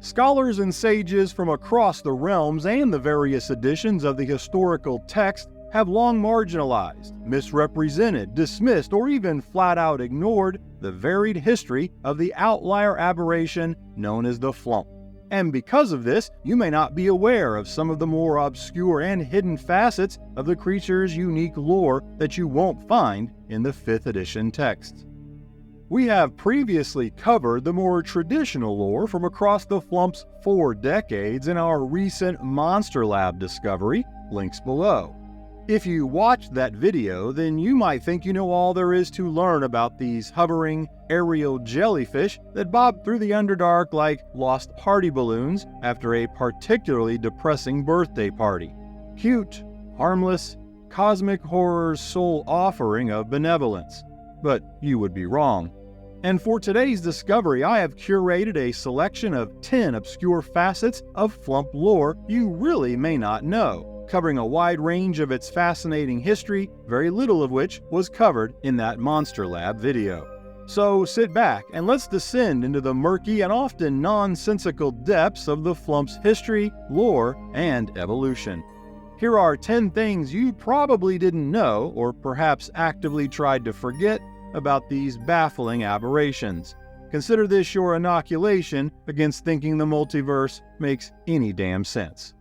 Scholars and sages from across the realms and the various editions of the historical text have long marginalized, misrepresented, dismissed, or even flat out ignored the varied history of the outlier aberration known as the flumph. And because of this, you may not be aware of some of the more obscure and hidden facets of the creature's unique lore that you won't find in the 5th edition text. We have previously covered the more traditional lore from across the flumph's 4 decades in our recent Monster Lab discovery, links below. If you watched that video, then you might think you know all there is to learn about these hovering, aerial jellyfish that bob through the Underdark like lost party balloons after a particularly depressing birthday party. Cute, harmless, cosmic horror's sole offering of benevolence. But you would be wrong. And for today's discovery, I have curated a selection of 10 obscure facets of flumph lore you really may not know, covering a wide range of its fascinating history, very little of which was covered in that Monster Lab video. So sit back and let's descend into the murky and often nonsensical depths of the flumph's history, lore, and evolution. Here are 10 things you probably didn't know, or perhaps actively tried to forget, about these baffling aberrations. Consider this your inoculation against thinking the multiverse makes any damn sense.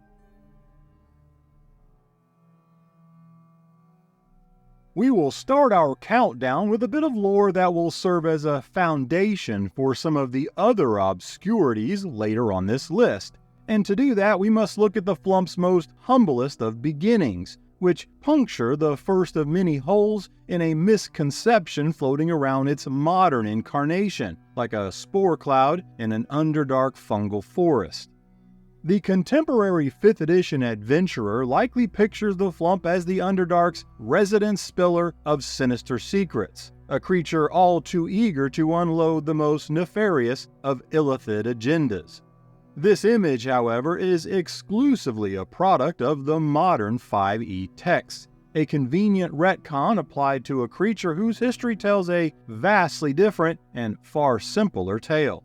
We will start our countdown with a bit of lore that will serve as a foundation for some of the other obscurities later on this list. And to do that, we must look at the flumph's most humblest of beginnings, which puncture the first of many holes in a misconception floating around its modern incarnation, like a spore cloud in an underdark fungal forest. The contemporary 5th edition adventurer likely pictures the flumph as the Underdark's resident spiller of sinister secrets, a creature all too eager to unload the most nefarious of illithid agendas. This image, however, is exclusively a product of the modern 5e text, a convenient retcon applied to a creature whose history tells a vastly different and far simpler tale.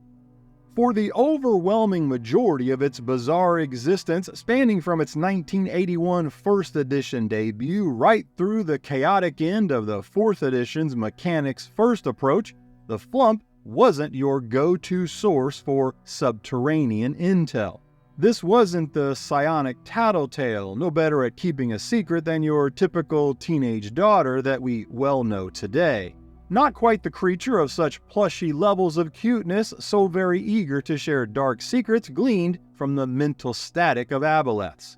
For the overwhelming majority of its bizarre existence, spanning from its 1981 1st edition debut right through the chaotic end of the 4th edition's mechanics first approach, the flumph wasn't your go-to source for subterranean intel. This wasn't the psionic tattletale, no better at keeping a secret than your typical teenage daughter that we well know today. Not quite the creature of such plushy levels of cuteness, so very eager to share dark secrets gleaned from the mental static of aboleths.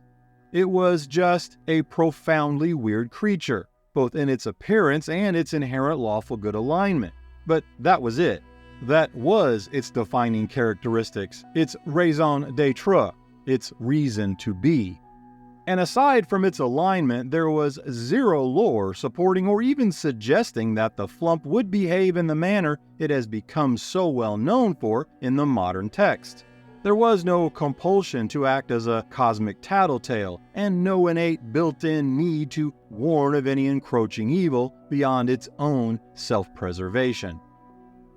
It was just a profoundly weird creature, both in its appearance and its inherent lawful good alignment. But that was it. That was its defining characteristics, its raison d'etre, its reason to be. And aside from its alignment, there was zero lore supporting or even suggesting that the flumph would behave in the manner it has become so well known for in the modern text. There was no compulsion to act as a cosmic tattletale, and no innate built-in need to warn of any encroaching evil beyond its own self-preservation.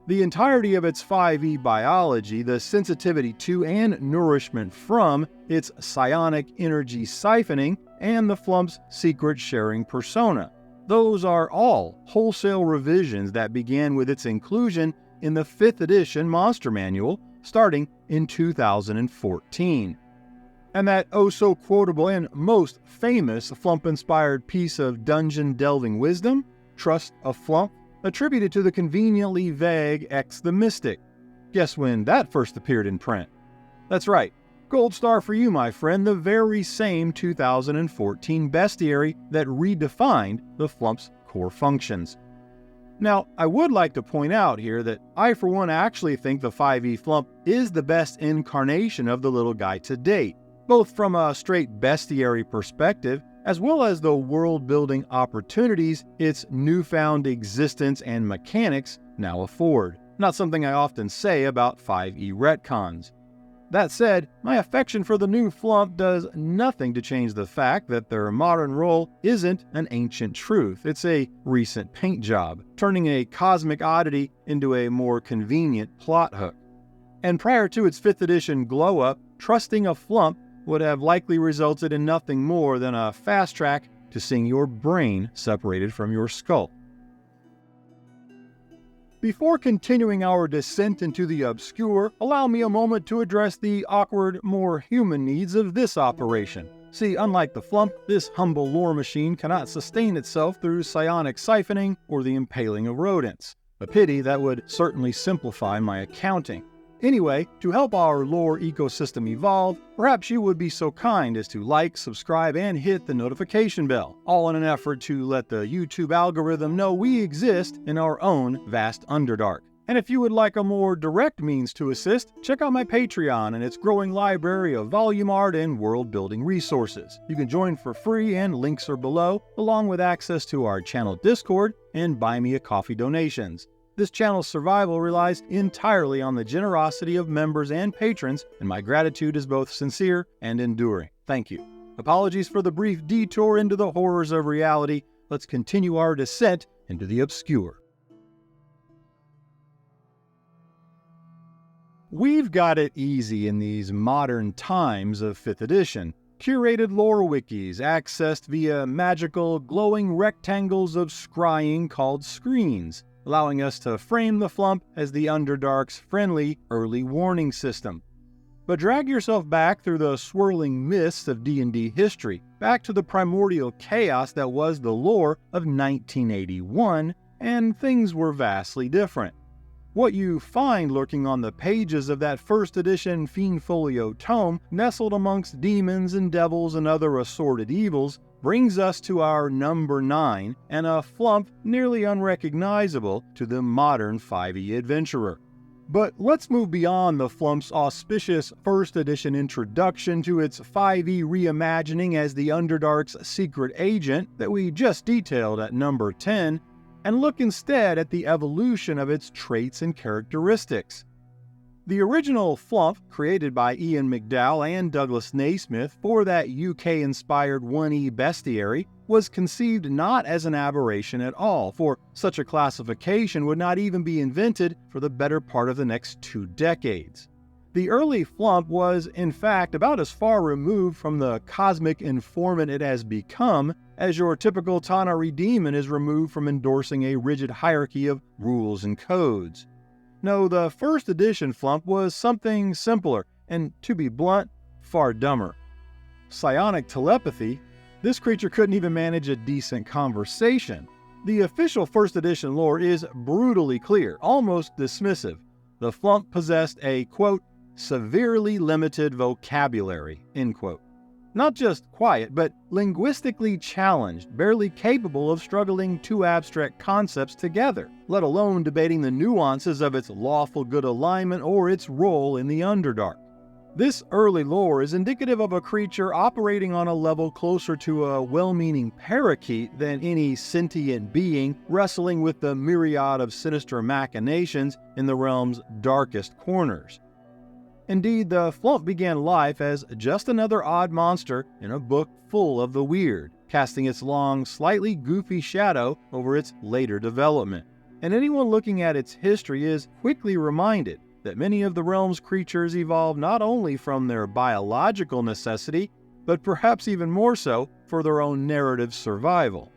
The entirety of its 5e biology, the sensitivity to and nourishment from its psionic energy siphoning, and the flumph's secret-sharing persona. Those are all wholesale revisions that began with its inclusion in the 5th edition Monster Manual, starting in 2014. And that oh-so-quotable and most famous flumph-inspired piece of dungeon-delving wisdom, Trust a Flumph, attributed to the conveniently vague X the Mystic. Guess when that first appeared in print? That's right, gold star for you, my friend, the very same 2014 bestiary that redefined the flumph's core functions. Now, I would like to point out here that I for one actually think the 5e flumph is the best incarnation of the little guy to date, both from a straight bestiary perspective as well as the world-building opportunities its newfound existence and mechanics now afford. Not something I often say about 5e retcons. That said, my affection for the new flumph does nothing to change the fact that their modern role isn't an ancient truth. It's a recent paint job, turning a cosmic oddity into a more convenient plot hook. And prior to its 5th edition glow-up, trusting a flumph would have likely resulted in nothing more than a fast track to seeing your brain separated from your skull. Before continuing our descent into the obscure, allow me a moment to address the awkward, more human needs of this operation. See, unlike the flumph, this humble lore machine cannot sustain itself through psionic siphoning or the impaling of rodents. A pity that would certainly simplify my accounting. Anyway, to help our lore ecosystem evolve, perhaps you would be so kind as to like, subscribe, and hit the notification bell, all in an effort to let the YouTube algorithm know we exist in our own vast Underdark. And if you would like a more direct means to assist, check out my Patreon and its growing library of volume art and world-building resources. You can join for free and links are below, along with access to our channel Discord and Buy Me a Coffee donations. This channel's survival relies entirely on the generosity of members and patrons, and my gratitude is both sincere and enduring. Thank you. Apologies for the brief detour into the horrors of reality. Let's continue our descent into the obscure. We've got it easy in these modern times of 5th edition. Curated lore wikis accessed via magical, glowing rectangles of scrying called screens, allowing us to frame the flumph as the Underdark's friendly early warning system. But drag yourself back through the swirling mists of D&D history, back to the primordial chaos that was the lore of 1981, and things were vastly different. What you find lurking on the pages of that 1st edition Fiend Folio tome, nestled amongst demons and devils and other assorted evils, brings us to our number 9 and a flumph nearly unrecognizable to the modern 5e adventurer. But let's move beyond the flumph's auspicious 1st edition introduction to its 5e reimagining as the Underdark's secret agent that we just detailed at number 10, and look instead at the evolution of its traits and characteristics. The original flumph, created by Ian McDowell and Douglas Naismith for that UK-inspired 1E bestiary, was conceived not as an aberration at all, for such a classification would not even be invented for the better part of the next 2 decades. The early flumph was, in fact, about as far removed from the cosmic informant it has become as your typical Tanar'ri demon is removed from endorsing a rigid hierarchy of rules and codes. No, the 1st edition flumph was something simpler, and to be blunt, far dumber. Psionic telepathy, this creature couldn't even manage a decent conversation. The official 1st edition lore is brutally clear, almost dismissive. The flumph possessed a, quote, severely limited vocabulary, end quote. Not just quiet, but linguistically challenged, barely capable of struggling 2 abstract concepts together, let alone debating the nuances of its lawful good alignment or its role in the Underdark. This early lore is indicative of a creature operating on a level closer to a well-meaning parakeet than any sentient being wrestling with the myriad of sinister machinations in the realm's darkest corners. Indeed, the flumph began life as just another odd monster in a book full of the weird, casting its long, slightly goofy shadow over its later development. And anyone looking at its history is quickly reminded that many of the realm's creatures evolved not only from their biological necessity, but perhaps even more so for their own narrative survival.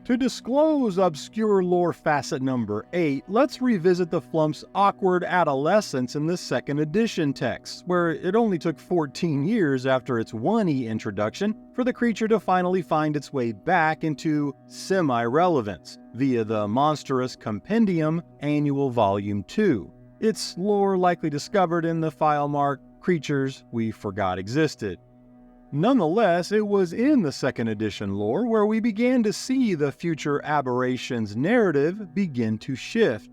To disclose obscure lore facet number 8, let's revisit the flumph's awkward adolescence in the 2nd edition text, where it only took 14 years after its 1E introduction for the creature to finally find its way back into semi-relevance via the monstrous Compendium Annual Volume 2. Its lore likely discovered in the file marked Creatures We Forgot Existed. Nonetheless, it was in the 2nd edition lore where we began to see the future aberrations narrative begin to shift.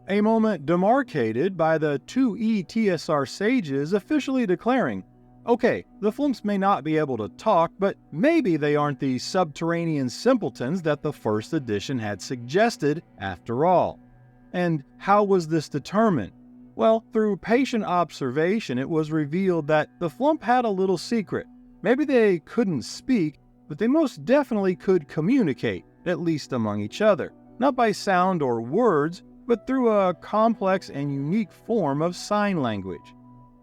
A moment demarcated by the 2E TSR sages officially declaring, okay, the flumphs may not be able to talk, but maybe they aren't the subterranean simpletons that the 1st edition had suggested after all. And how was this determined? Well, through patient observation, it was revealed that the flumph had a little secret. Maybe they couldn't speak, but they most definitely could communicate, at least among each other. not by sound or words, but through a complex and unique form of sign language.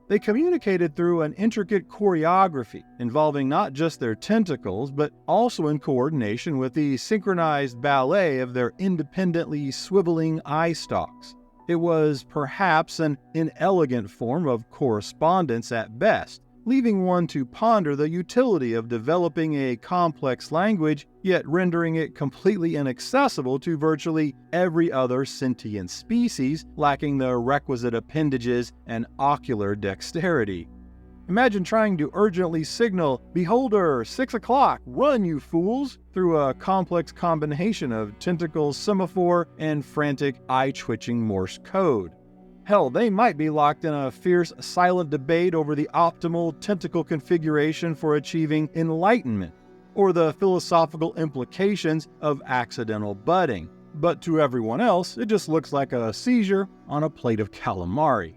They communicated through an intricate choreography involving not just their tentacles, but also in coordination with the synchronized ballet of their independently swiveling eye stalks. It was perhaps an inelegant form of correspondence at best, leaving one to ponder the utility of developing a complex language, yet rendering it completely inaccessible to virtually every other sentient species lacking the requisite appendages and ocular dexterity. Imagine trying to urgently signal, "Beholder, 6 o'clock, run you fools," through a complex combination of tentacles, semaphore, and frantic eye-twitching Morse code. Hell, they might be locked in a fierce, silent debate over the optimal tentacle configuration for achieving enlightenment, or the philosophical implications of accidental budding. But to everyone else, it just looks like a seizure on a plate of calamari.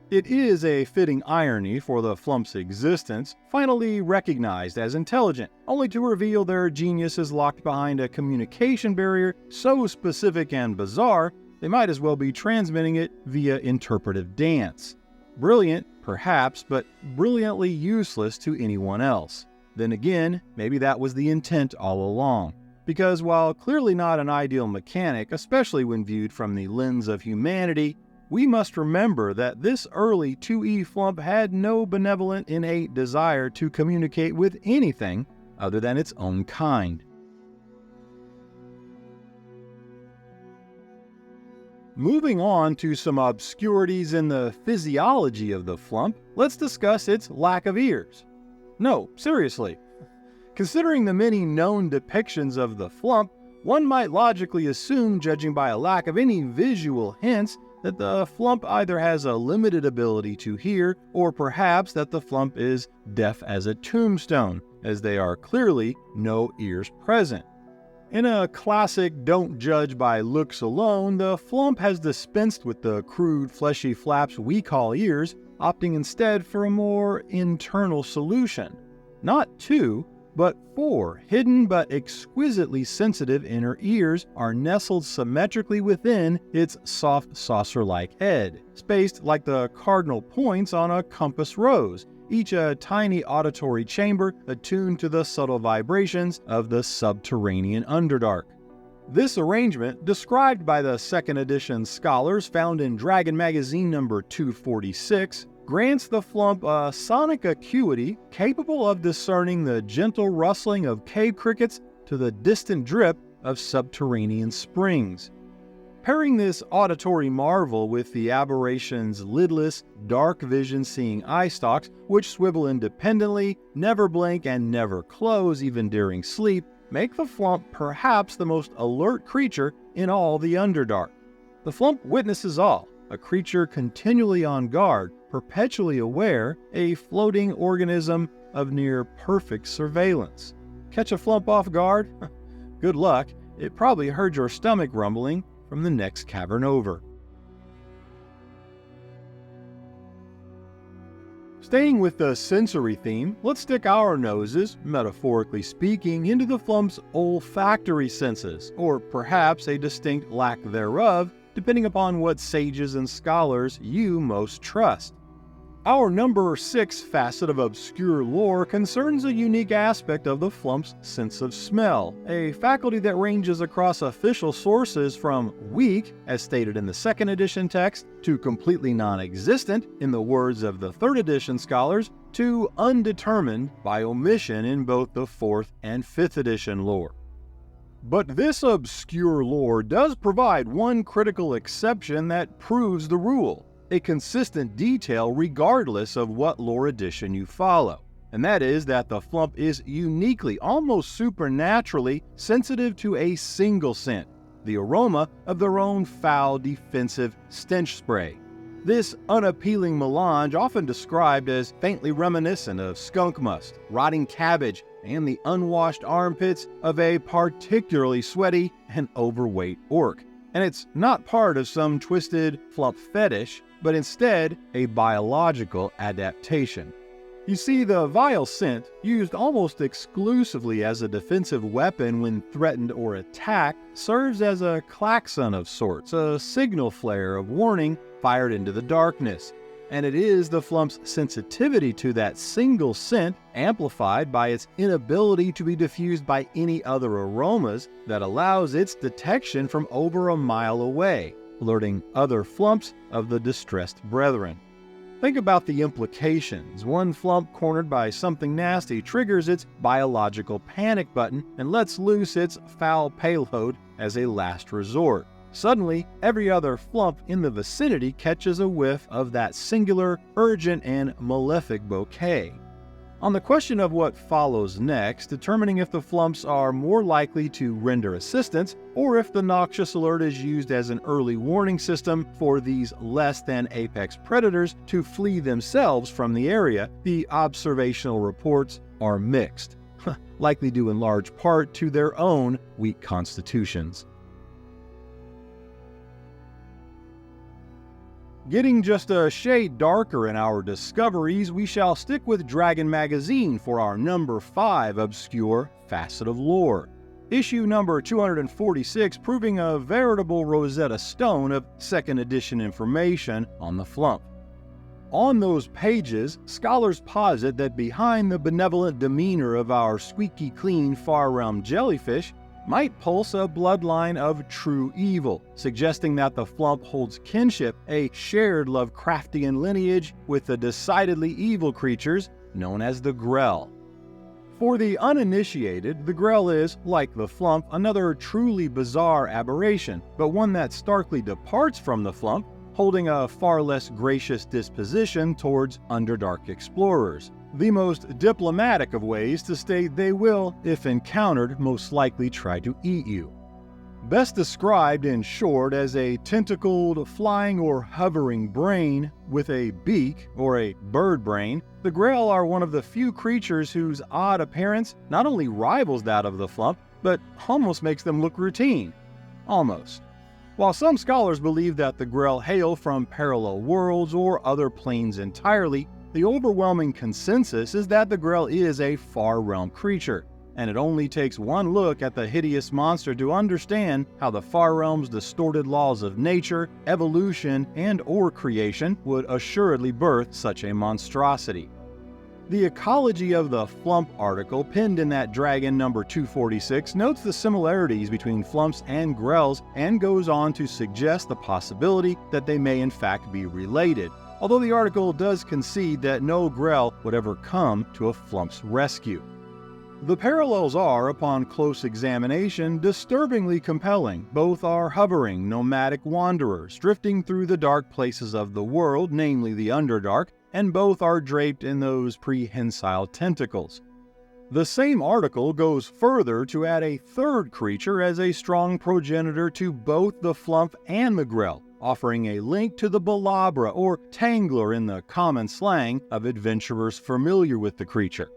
It is a fitting irony for the flumphs' existence, finally recognized as intelligent, only to reveal their genius is locked behind a communication barrier so specific and bizarre they might as well be transmitting it via interpretive dance. Brilliant, perhaps, but brilliantly useless to anyone else. Then again, maybe that was the intent all along. Because while clearly not an ideal mechanic, especially when viewed from the lens of humanity, we must remember that this early 2E flumph had no benevolent innate desire to communicate with anything other than its own kind. Moving on to some obscurities in the physiology of the flumph, let's discuss its lack of ears. No, seriously. Considering the many known depictions of the flumph, one might logically assume, judging by a lack of any visual hints, that the flumph either has a limited ability to hear, or perhaps that the flumph is deaf as a tombstone, as there are clearly no ears present. In a classic don't judge by looks alone, the flumph has dispensed with the crude fleshy flaps we call ears, opting instead for a more internal solution. Not 2, but 4 hidden but exquisitely sensitive inner ears are nestled symmetrically within its soft saucer-like head, spaced like the cardinal points on a compass rose, each a tiny auditory chamber attuned to the subtle vibrations of the subterranean Underdark. This arrangement, described by the 2nd edition scholars found in Dragon Magazine number 246, grants the flumph a sonic acuity capable of discerning the gentle rustling of cave crickets to the distant drip of subterranean springs. Pairing this auditory marvel with the aberration's lidless, dark vision-seeing eye stalks, which swivel independently, never blink, and never close even during sleep, make the flumph perhaps the most alert creature in all the Underdark. The flumph witnesses all, a creature continually on guard, perpetually aware, a floating organism of near-perfect surveillance. Catch a flumph off guard? Good luck, it probably heard your stomach rumbling from the next cavern over. Staying with the sensory theme, let's stick our noses, metaphorically speaking, into the flumph's olfactory senses, or perhaps a distinct lack thereof, depending upon what sages and scholars you most trust. Our number 6 facet of obscure lore concerns a unique aspect of the flumph's sense of smell, a faculty that ranges across official sources from weak, as stated in the 2nd edition text, to completely non-existent, in the words of the 3rd edition scholars, to undetermined by omission in both the 4th and 5th edition lore. But this obscure lore does provide one critical exception that proves the rule. A consistent detail regardless of what lore edition you follow, and that is that the flumph is uniquely, almost supernaturally, sensitive to a single scent, the aroma of their own foul, defensive stench spray. This unappealing melange, often described as faintly reminiscent of skunk must, rotting cabbage, and the unwashed armpits of a particularly sweaty and overweight orc. And it's not part of some twisted flumph fetish, but instead a biological adaptation. You see, the vile scent, used almost exclusively as a defensive weapon when threatened or attacked, serves as a klaxon of sorts, a signal flare of warning fired into the darkness. And it is the flumph's sensitivity to that single scent, amplified by its inability to be diffused by any other aromas, that allows its detection from over a mile away, alerting other flumphs of the distressed brethren. Think about the implications. One flumph cornered by something nasty triggers its biological panic button and lets loose its foul payload as a last resort. Suddenly, every other flumph in the vicinity catches a whiff of that singular, urgent, and malefic bouquet. On the question of what follows next, determining if the flumphs are more likely to render assistance, or if the noxious alert is used as an early warning system for these less than apex predators to flee themselves from the area, the observational reports are mixed, likely due in large part to their own weak constitutions. Getting just a shade darker in our discoveries, we shall stick with Dragon Magazine for our number 5 obscure facet of lore. Issue number 246 proving a veritable Rosetta Stone of 2nd edition information on the flumph. On those pages, scholars posit that behind the benevolent demeanor of our squeaky clean far realm jellyfish might pulse a bloodline of true evil, suggesting that the flumph holds kinship, a shared Lovecraftian lineage with the decidedly evil creatures known as the Grell. For the uninitiated, the Grell is, like the flumph, another truly bizarre aberration, but one that starkly departs from the flumph, holding a far less gracious disposition towards Underdark explorers. The most diplomatic of ways to state they will, if encountered, most likely try to eat you. Best described in short as a tentacled, flying or hovering brain with a beak, or a bird brain, the Grell are one of the few creatures whose odd appearance not only rivals that of the flumph, but almost makes them look routine. Almost. While some scholars believe that the Grell hail from parallel worlds or other planes entirely, the overwhelming consensus is that the Grell is a far realm creature, and it only takes one look at the hideous monster to understand how the far realm's distorted laws of nature, evolution, and/or creation would assuredly birth such a monstrosity. The Ecology of the Flumph article penned in that Dragon number 246 notes the similarities between flumphs and grells and goes on to suggest the possibility that they may in fact be related, although the article does concede that no grell would ever come to a flumph's rescue. The parallels are, upon close examination, disturbingly compelling. Both are hovering, nomadic wanderers, drifting through the dark places of the world, namely the Underdark, and both are draped in those prehensile tentacles. The same article goes further to add a third creature as a strong progenitor to both the flumph and the grell, offering a link to the balabra or tangler in the common slang of adventurers familiar with the creature.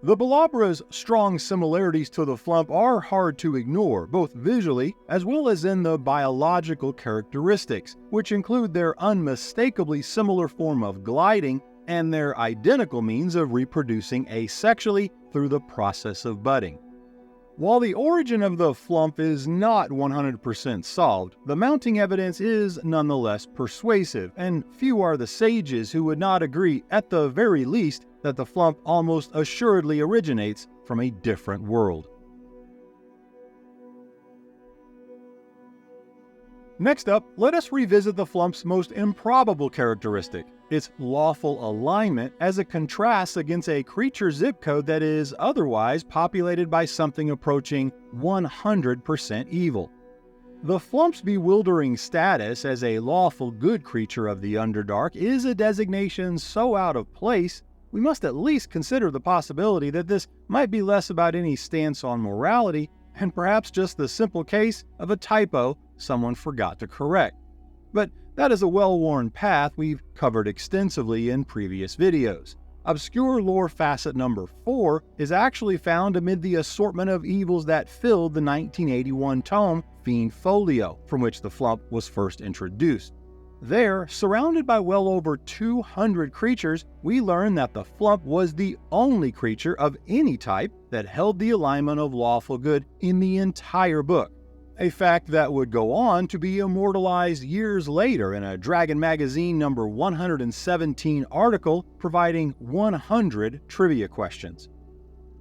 The balabra's strong similarities to the flumph are hard to ignore, both visually as well as in the biological characteristics, which include their unmistakably similar form of gliding and their identical means of reproducing asexually through the process of budding. While the origin of the flumph is not 100% solved, the mounting evidence is nonetheless persuasive, and few are the sages who would not agree, at the very least, that the flumph almost assuredly originates from a different world. Next up, let us revisit the flumph's most improbable characteristic, its lawful alignment, as it contrasts against a creature zip code that is otherwise populated by something approaching 100% evil. The flumph's bewildering status as a lawful good creature of the Underdark is a designation so out of place, we must at least consider the possibility that this might be less about any stance on morality and perhaps just the simple case of a typo someone forgot to correct. But that is a well-worn path we've covered extensively in previous videos. Obscure lore facet number 4 is actually found amid the assortment of evils that filled the 1981 tome Fiend Folio, from which the flumph was first introduced. There, surrounded by well over 200 creatures, we learn that the flump was the only creature of any type that held the alignment of lawful good in the entire book, a fact that would go on to be immortalized years later in a Dragon Magazine number 117 article providing 100 trivia questions.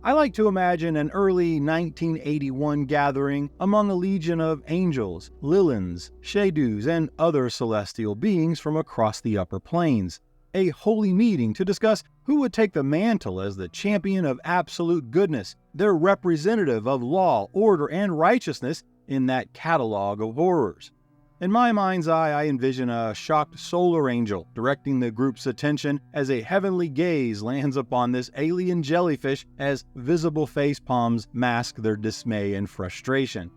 I like to imagine an early 1981 gathering among a legion of angels, lilins, shadus, and other celestial beings from across the upper planes. A holy meeting to discuss who would take the mantle as the champion of absolute goodness, their representative of law, order, and righteousness in that catalog of horrors. In my mind's eye, I envision a shocked solar angel directing the group's attention as a heavenly gaze lands upon this alien jellyfish as visible face palms mask their dismay and frustration.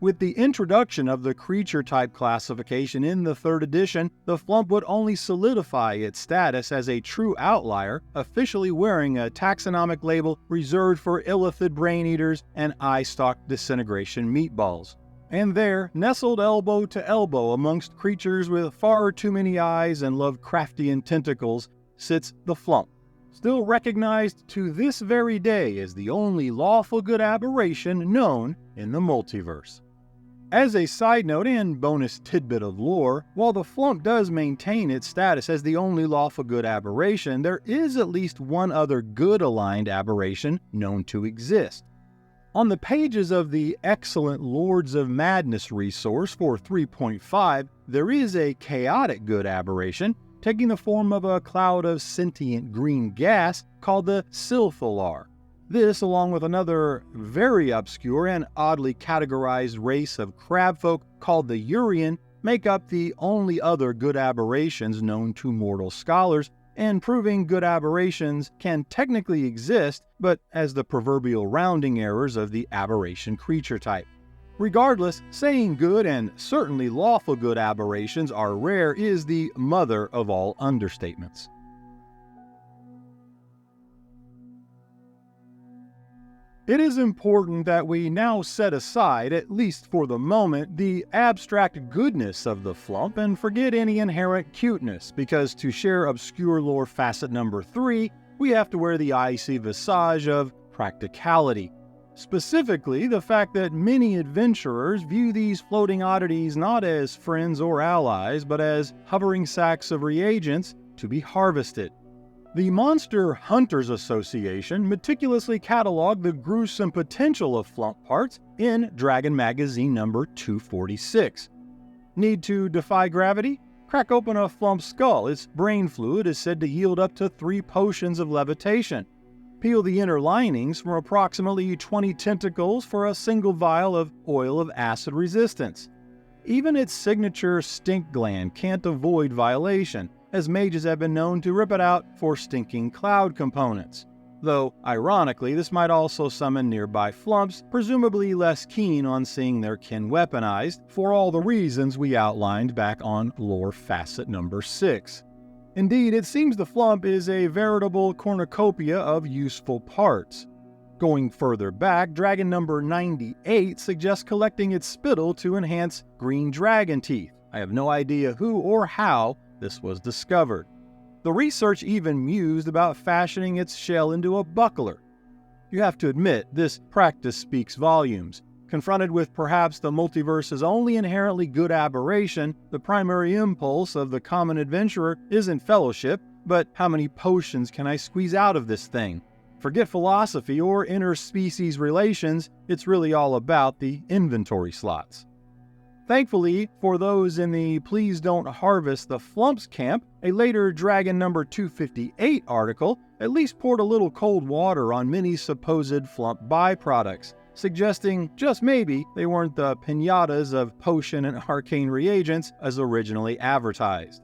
With the introduction of the creature type classification in the 3rd edition, the flump would only solidify its status as a true outlier, officially wearing a taxonomic label reserved for illithid brain eaters and eye-stalk disintegration meatballs. And there, nestled elbow to elbow amongst creatures with far too many eyes and Lovecraftian tentacles, sits the flump, still recognized to this very day as the only lawful good aberration known in the multiverse. As a side note and bonus tidbit of lore, while the flump does maintain its status as the only lawful good aberration, there is at least one other good-aligned aberration known to exist. On the pages of the excellent Lords of Madness resource for 3.5, there is a chaotic good aberration, taking the form of a cloud of sentient green gas called the Silphilar. This, along with another very obscure and oddly categorized race of crabfolk called the Urian, make up the only other good aberrations known to mortal scholars, and proving good aberrations can technically exist, but as the proverbial rounding errors of the aberration creature type. Regardless, saying good and certainly lawful good aberrations are rare is the mother of all understatements. It is important that we now set aside, at least for the moment, the abstract goodness of the flump and forget any inherent cuteness, because to share obscure lore facet number 3, we have to wear the icy visage of practicality. Specifically, the fact that many adventurers view these floating oddities not as friends or allies, but as hovering sacks of reagents to be harvested. The Monster Hunters Association meticulously cataloged the gruesome potential of flump parts in Dragon Magazine number 246. Need to defy gravity? Crack open a flump's skull. Its brain fluid is said to yield up to 3 potions of levitation. Peel the inner linings from approximately 20 tentacles for a single vial of oil of acid resistance. Even its signature stink gland can't avoid violation, as mages have been known to rip it out for stinking cloud components. Though, ironically, this might also summon nearby flumphs, presumably less keen on seeing their kin weaponized, for all the reasons we outlined back on lore facet number 6. Indeed, it seems the flump is a veritable cornucopia of useful parts. Going further back, Dragon number 98 suggests collecting its spittle to enhance green dragon teeth. I have no idea who or how this was discovered. The research even mused about fashioning its shell into a buckler. You have to admit, this practice speaks volumes. Confronted with perhaps the multiverse's only inherently good aberration, the primary impulse of the common adventurer isn't fellowship, but how many potions can I squeeze out of this thing? Forget philosophy or interspecies relations, it's really all about the inventory slots. Thankfully, for those in the Please Don't Harvest the Flumphs camp, a later Dragon number 258 article at least poured a little cold water on many supposed flump byproducts, suggesting just maybe they weren't the piñatas of potion and arcane reagents as originally advertised.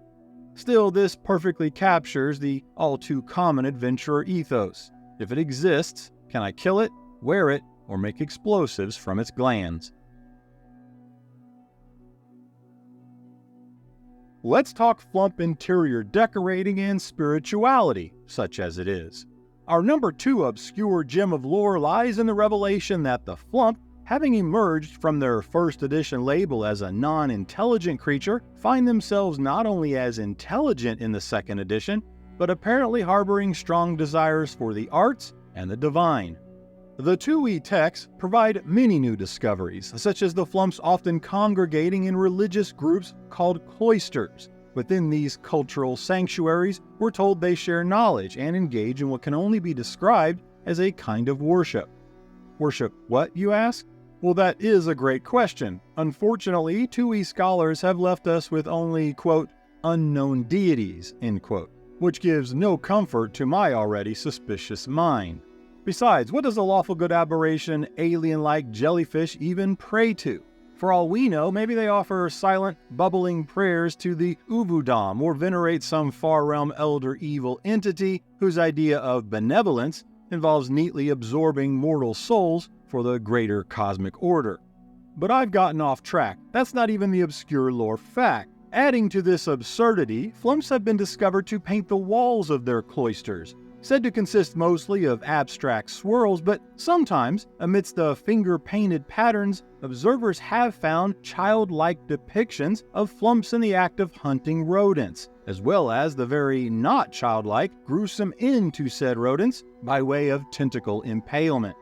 Still, this perfectly captures the all-too-common adventurer ethos. If it exists, can I kill it, wear it, or make explosives from its glands? Let's talk flump interior decorating and spirituality, such as it is. Our number 2 obscure gem of lore lies in the revelation that the flump having emerged from their first edition label as a non-intelligent creature, find themselves not only as intelligent in the second edition, but apparently harboring strong desires for the arts and the divine. The 2e texts provide many new discoveries, such as the flumphs often congregating in religious groups called cloisters. Within these cultural sanctuaries, we're told they share knowledge and engage in what can only be described as a kind of worship. Worship what, you ask? Well, that is a great question. Unfortunately, 2e scholars have left us with only, quote, unknown deities, end quote, which gives no comfort to my already suspicious mind. Besides, what does a lawful good aberration, alien-like jellyfish even pray to? For all we know, maybe they offer silent, bubbling prayers to the Uvudam or venerate some far-realm elder evil entity whose idea of benevolence involves neatly absorbing mortal souls for the greater cosmic order. But I've gotten off track. That's not even the obscure lore fact. Adding to this absurdity, flumphs have been discovered to paint the walls of their cloisters, said to consist mostly of abstract swirls, but sometimes, amidst the finger-painted patterns, observers have found childlike depictions of flumphs in the act of hunting rodents, as well as the very not childlike, gruesome end to said rodents by way of tentacle impalement.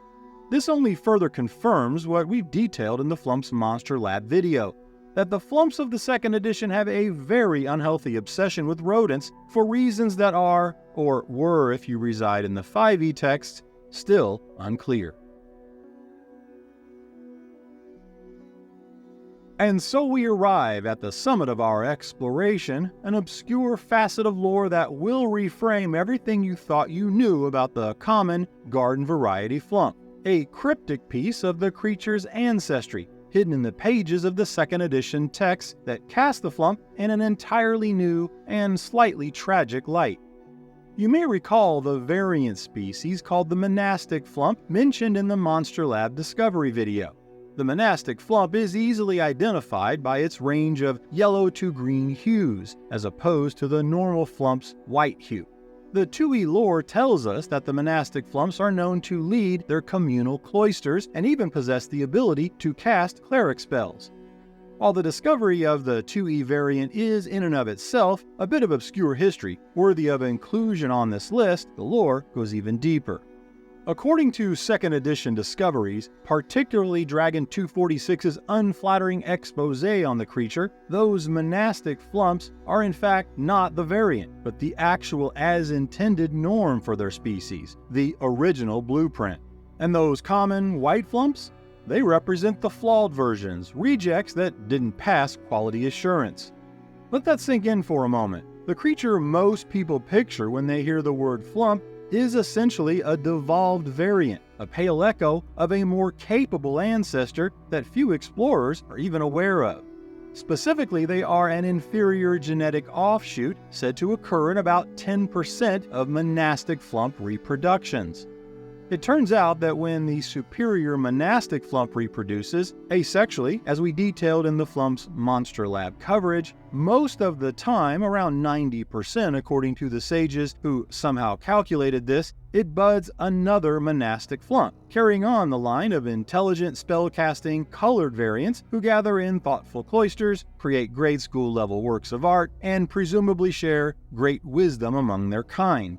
This only further confirms what we've detailed in the Flumphs Monster Lab video, that the flumphs of the second edition have a very unhealthy obsession with rodents for reasons that are, or were if you reside in the 5e texts, still unclear. And so we arrive at the summit of our exploration, an obscure facet of lore that will reframe everything you thought you knew about the common garden variety flumph, a cryptic piece of the creature's ancestry, hidden in the pages of the second edition text that cast the flumph in an entirely new and slightly tragic light. You may recall the variant species called the monastic flumph mentioned in the Monster Lab Discovery video. The monastic flumph is easily identified by its range of yellow to green hues, as opposed to the normal flumph's white hue. The 2e lore tells us that the monastic flumphs are known to lead their communal cloisters and even possess the ability to cast cleric spells. While the discovery of the 2e variant is in and of itself a bit of obscure history worthy of inclusion on this list, the lore goes even deeper. According to second edition discoveries, particularly Dragon 246's unflattering expose on the creature, those monastic flumphs are in fact not the variant, but the actual as intended norm for their species, the original blueprint. And those common white flumphs? They represent the flawed versions, rejects that didn't pass quality assurance. Let that sink in for a moment. The creature most people picture when they hear the word flumph is essentially a devolved variant, a pale echo of a more capable ancestor that few explorers are even aware of. Specifically, they are an inferior genetic offshoot said to occur in about 10% of monastic flumph reproductions. It turns out that when the superior monastic flumph reproduces asexually, as we detailed in the Flumphs Monster Lab coverage, most of the time, around 90% according to the sages who somehow calculated this, it buds another monastic flumph, carrying on the line of intelligent spellcasting colored variants who gather in thoughtful cloisters, create grade school level works of art, and presumably share great wisdom among their kind.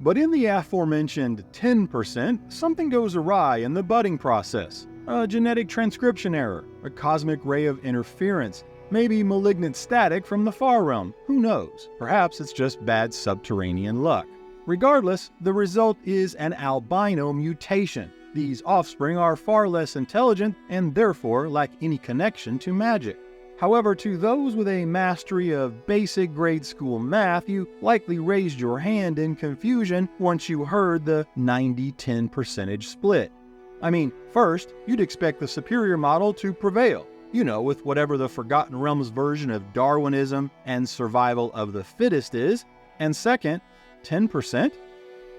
But in the aforementioned 10%, something goes awry in the budding process. A genetic transcription error, a cosmic ray of interference, maybe malignant static from the far realm, who knows? Perhaps it's just bad subterranean luck. Regardless, the result is an albino mutation. These offspring are far less intelligent and therefore lack any connection to magic. However, to those with a mastery of basic grade school math, you likely raised your hand in confusion once you heard the 90-10 percentage split. I mean, first, you'd expect the superior model to prevail, with whatever the Forgotten Realms version of Darwinism and survival of the fittest is, and second, 10%?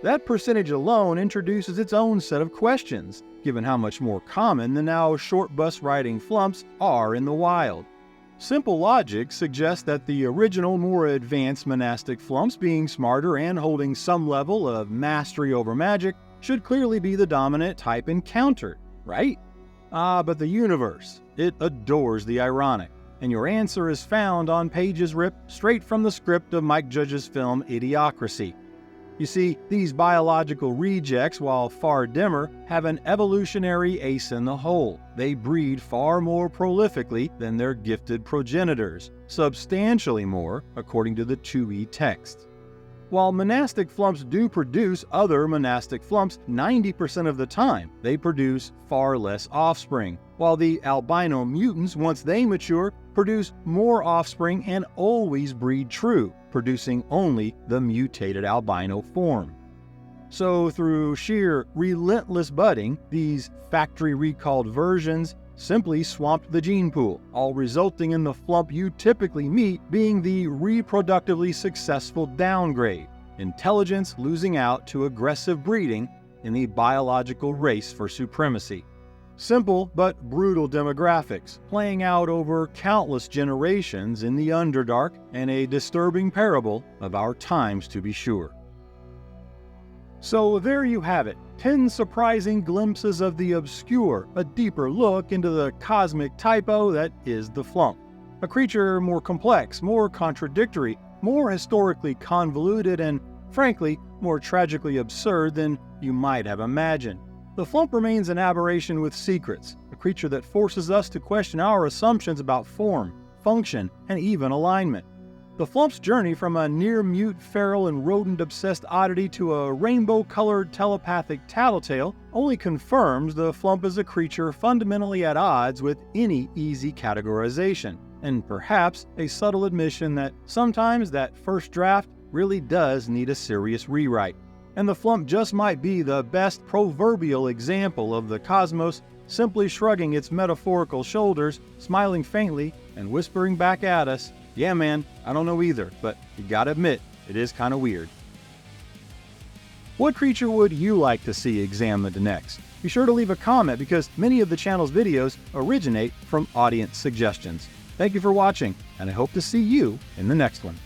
That percentage alone introduces its own set of questions, given how much more common the now short bus riding flumphs are in the wild. Simple logic suggests that the original, more advanced monastic flumphs, being smarter and holding some level of mastery over magic, should clearly be the dominant type encountered, right? Ah, but the universe, it adores the ironic. And your answer is found on pages ripped straight from the script of Mike Judge's film Idiocracy. You see, these biological rejects, while far dimmer, have an evolutionary ace in the hole. They breed far more prolifically than their gifted progenitors, substantially more, according to the 2E text. While monastic flumphs do produce other monastic flumphs 90% of the time, they produce far less offspring, while the albino mutants, once they mature, produce more offspring and always breed true, producing only the mutated albino form. So through sheer relentless budding, these factory-recalled versions simply swamped the gene pool, all resulting in the flumph you typically meet being the reproductively successful downgrade, intelligence losing out to aggressive breeding in the biological race for supremacy. Simple but brutal demographics, playing out over countless generations in the Underdark, and a disturbing parable of our times to be sure. So there you have it, 10 surprising glimpses of the obscure, a deeper look into the cosmic typo that is the flumph. A creature more complex, more contradictory, more historically convoluted, and frankly, more tragically absurd than you might have imagined. The flumph remains an aberration with secrets, a creature that forces us to question our assumptions about form, function, and even alignment. The flumph's journey from a near-mute, feral, and rodent-obsessed oddity to a rainbow-colored telepathic tattletale only confirms the flumph is a creature fundamentally at odds with any easy categorization, and perhaps a subtle admission that sometimes that first draft really does need a serious rewrite. And the flumph just might be the best proverbial example of the cosmos simply shrugging its metaphorical shoulders, smiling faintly, and whispering back at us, "Yeah man, I don't know either, but you gotta admit, it is kinda weird." What creature would you like to see examined next? Be sure to leave a comment because many of the channel's videos originate from audience suggestions. Thank you for watching, and I hope to see you in the next one.